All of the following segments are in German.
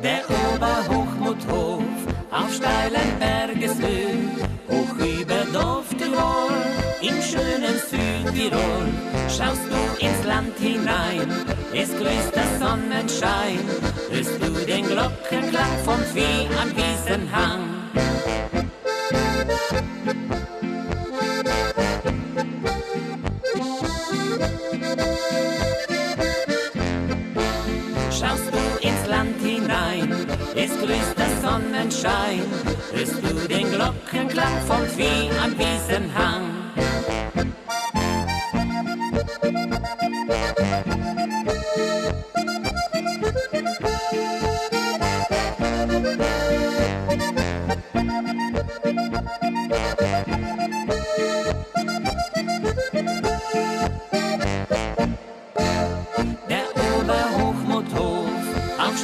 Der Oberhochmuthof auf steilen Bergeshöhe, hoch über Dorf Tirol, im schönen Südtirol. Schaust du ins Land hinein, es grüßt der Sonnenschein, hörst du den Glockenklang vom Vieh am Wiesenhang. Schaust du ins Land hinein, es grüßt der Sonnenschein, hörst du den Glockenklang vom Vieh am Wiesenhang.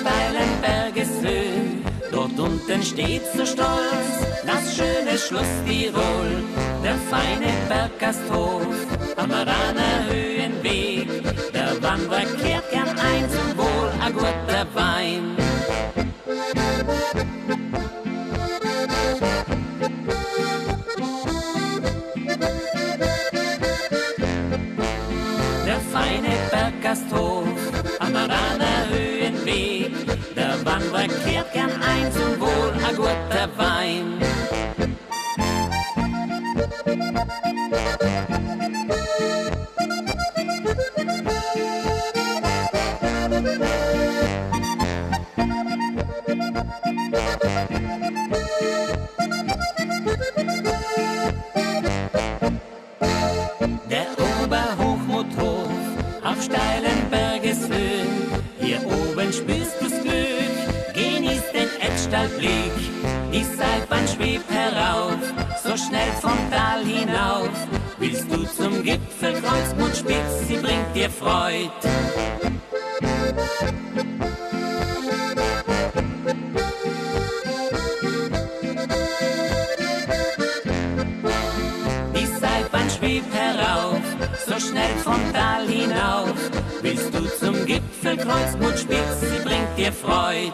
Steilen Bergeshöhen, dort unten steht so stolz das schöne Schloss Tirol, der feine Berggasthof am Raner Höhenweg. Der Wanderer kehrt gern ein zum Wohl, a guter Wein. Der feine Berggasthof am Raner Höhenweg, der Wanderer kehrt gern ein zum Wohl, a guter Wein. Der Oberhochmuthof auf steilen Bergeshöhen, hier oben spürst du's Glück, genießt den Etzstallblick. Die Seilbahn schwebt herauf, so schnell vom Tal hinauf. Willst du zum Gipfel Kreuzmundspitz, sie bringt dir Freud. Die Seilbahn schwebt herauf, so schnell vom Tal hinauf. Willst du zum Gipfel Kreuzmundspitz, sie bringt dir Freud.